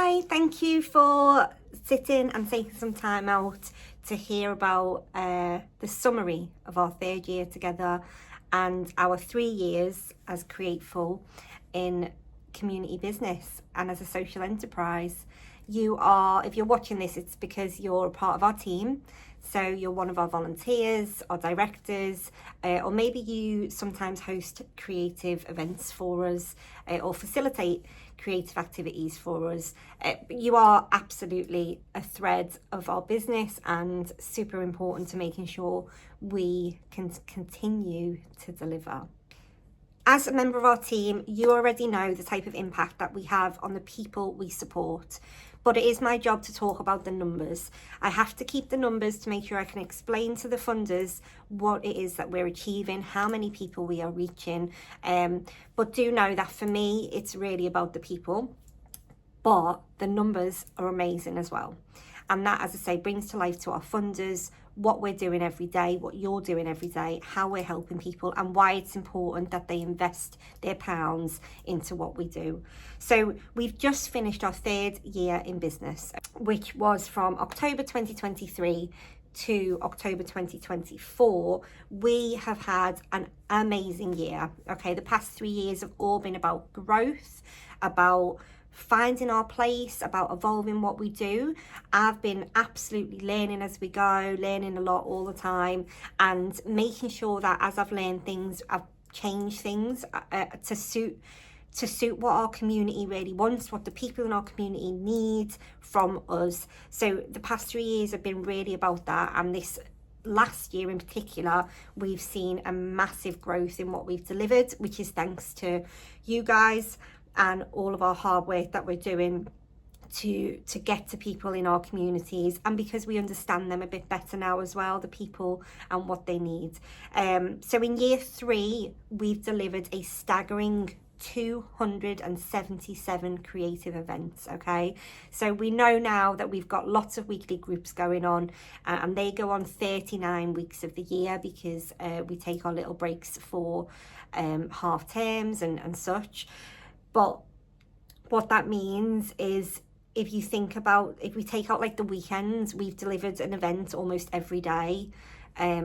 Hi, thank you for sitting and taking some time out to hear about the summary of our third year together and our 3 years as Creatful in community business and as a social enterprise. If you're watching this, it's because you're a part of our team. So you're one of our volunteers, our directors, or maybe you sometimes host creative events for us or facilitate creative activities for us. You are absolutely a thread of our business and super important to making sure we can continue to deliver. As a member of our team, you already know the type of impact that we have on the people we support. But it is my job to talk about the numbers. I have to keep the numbers to make sure I can explain to the funders what it is that we're achieving, how many people we are reaching. But do know that for me, it's really about the people. But the numbers are amazing as well. And that, as I say, brings to life to our funders what we're doing every day, what you're doing every day, how we're helping people, and why it's important that they invest their pounds into what we do. So we've just finished our third year in business, which was from October 2023 to October 2024. We have had an amazing year. Okay, the past 3 years have all been about growth, about finding our place, about evolving what we do. I've been absolutely learning as we go, learning a lot all the time, and making sure that as I've learned things, I've changed things to suit what our community really wants, what the people in our community need from us. So the past 3 years have been really about that, and this last year in particular, we've seen a massive growth in what we've delivered, which is thanks to you guys and all of our hard work that we're doing to get to people in our communities, and because we understand them a bit better now as well, the people and what they need. So in year 3, we've delivered a staggering 277 creative events. Okay, so we know now that we've got lots of weekly groups going on, and they go on 39 weeks of the year because we take our little breaks for half terms and such. But what that means is, if you think about, if we take out like the weekends, we've delivered an event almost every day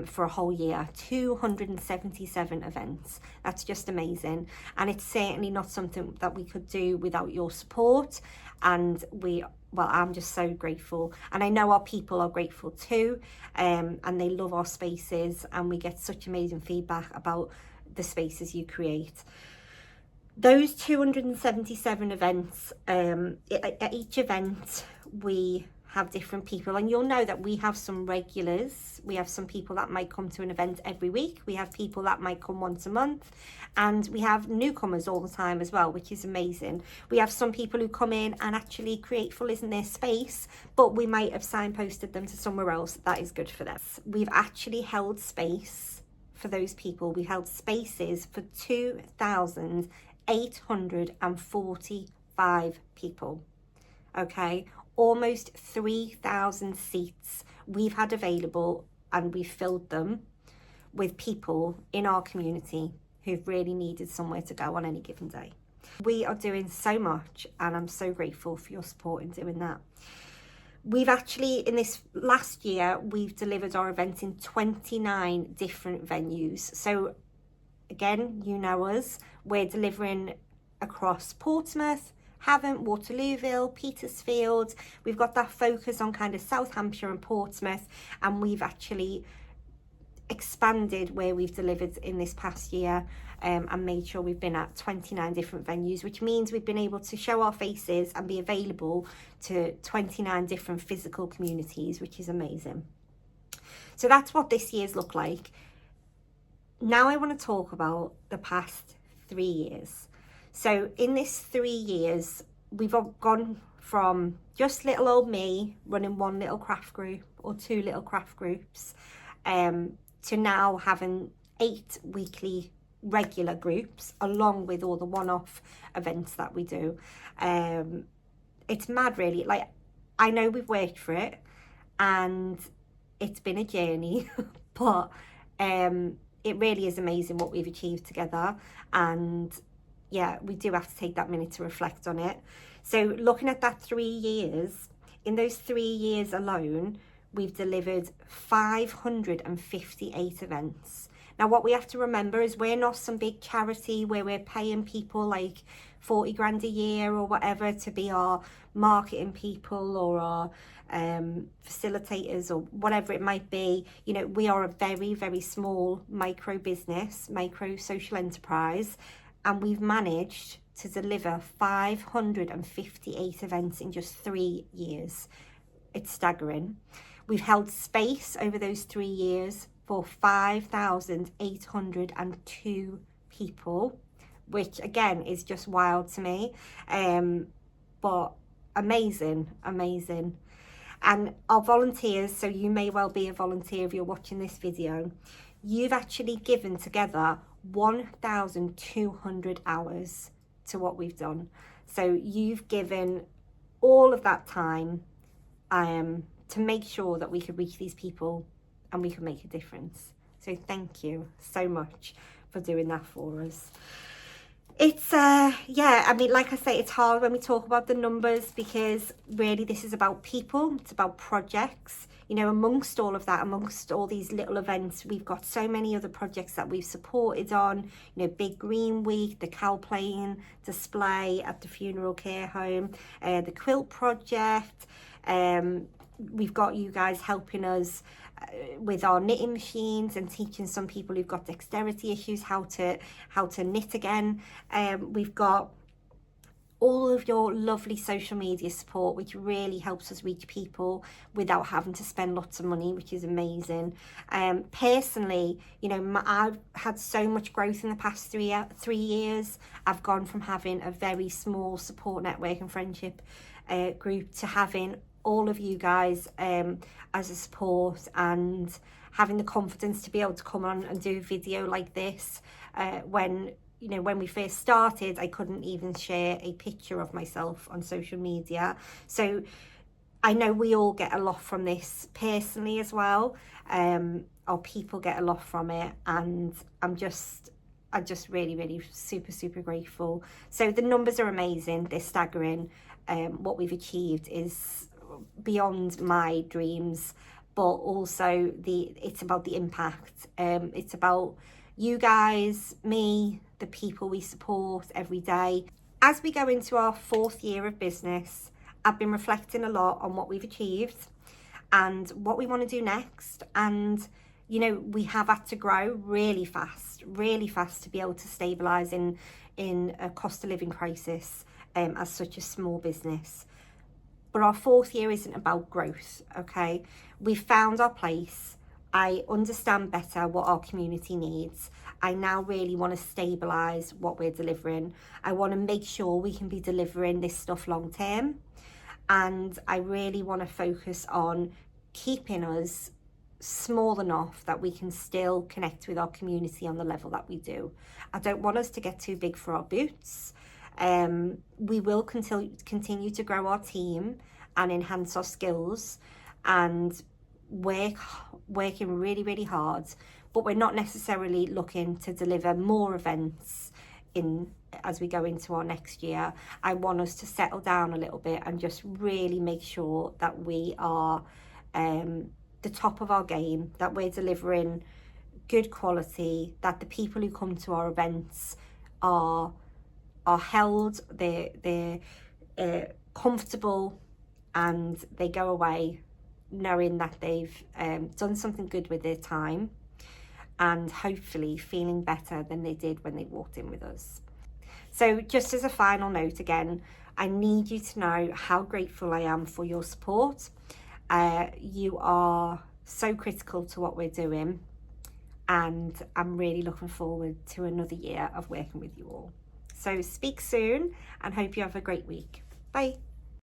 for a whole year. 277 events. That's just amazing. And it's certainly not something that we could do without your support. And I'm just so grateful. And I know our people are grateful too. And they love our spaces, and we get such amazing feedback about the spaces you create. Those 277 events, at each event we have different people, and you'll know that we have some regulars. We have some people that might come to an event every week. We have people that might come once a month, and we have newcomers all the time as well, which is amazing. We have some people who come in and actually Creatful isn't their space, but we might have signposted them to somewhere else that is good for them. We've actually held space for those people. We held spaces for 2,845 people. Okay, almost 3,000 seats we've had available, and we filled them with people in our community who've really needed somewhere to go on any given day. We are doing so much, and I'm so grateful for your support in doing that. We've actually, in this last year, we've delivered our event in 29 different venues. So again, you know us, we're delivering across Portsmouth, Havant, Waterlooville, Petersfield. We've got that focus on kind of South Hampshire and Portsmouth, and we've actually expanded where we've delivered in this past year, and made sure we've been at 29 different venues, which means we've been able to show our faces and be available to 29 different physical communities, which is amazing. So that's what this year's looked like. Now I want to talk about the past 3 years. So in this 3 years, we've gone from just little old me running one little craft group or 2 little craft groups, to now having 8 weekly regular groups, along with all the one-off events that we do. It's mad, really. Like, I know we've worked for it, and it's been a journey, but it really is amazing what we've achieved together. And yeah, we do have to take that minute to reflect on it. So looking at that 3 years, in those 3 years alone, we've delivered 558 events. Now, what we have to remember is we're not some big charity where we're paying people like 40 grand a year or whatever to be our marketing people or our facilitators or whatever it might be. You know, we are a very, very small micro business, micro social enterprise, and we've managed to deliver 558 events in just 3 years. It's staggering. We've held space over those 3 years for 5,802 people, which again is just wild to me, but amazing. And our volunteers, so you may well be a volunteer if you're watching this video, you've actually given together 1,200 hours to what we've done. So you've given all of that time to make sure that we could reach these people and we could make a difference. So thank you so much for doing that for us. It's yeah, I mean, like I say, it's hard when we talk about the numbers because really this is about people, it's about projects. You know, amongst all of that, amongst all these little events, we've got so many other projects that we've supported on, you know, Big Green Week, the cow playing display at the funeral care home, the quilt project. We've got you guys helping us with our knitting machines and teaching some people who've got dexterity issues how to knit again. We've got all of your lovely social media support, which really helps us reach people without having to spend lots of money, which is amazing. Personally, you know, I've had so much growth in the past 3 years. I've gone from having a very small support network and friendship group to having all of you guys as a support and having the confidence to be able to come on and do a video like this. When we first started, I couldn't even share a picture of myself on social media. So I know we all get a lot from this personally as well. Our people get a lot from it, and I'm just really super grateful. So the numbers are amazing, they're staggering. What we've achieved is beyond my dreams, but also it's about the impact. It's about you guys, me, the people we support every day. As we go into our 4th year of business, I've been reflecting a lot on what we've achieved and what we want to do next. And you know, we have had to grow really fast to be able to stabilize in a cost of living crisis as such a small business. But our 4th year isn't about growth, okay? We've found our place. I understand better what our community needs. I now really want to stabilise what we're delivering. I want to make sure we can be delivering this stuff long term. And I really want to focus on keeping us small enough that we can still connect with our community on the level that we do. I don't want us to get too big for our boots. We will continue to grow our team and enhance our skills and working really hard, but we're not necessarily looking to deliver more events as we go into our next year. I want us to settle down a little bit and just really make sure that we are the top of our game, that we're delivering good quality, that the people who come to our events are held, they're comfortable, and they go away knowing that they've done something good with their time and hopefully feeling better than they did when they walked in with us. So just as a final note, again, I need you to know how grateful I am for your support. You are so critical to what we're doing, and I'm really looking forward to another year of working with you all. So speak soon and hope you have a great week. Bye.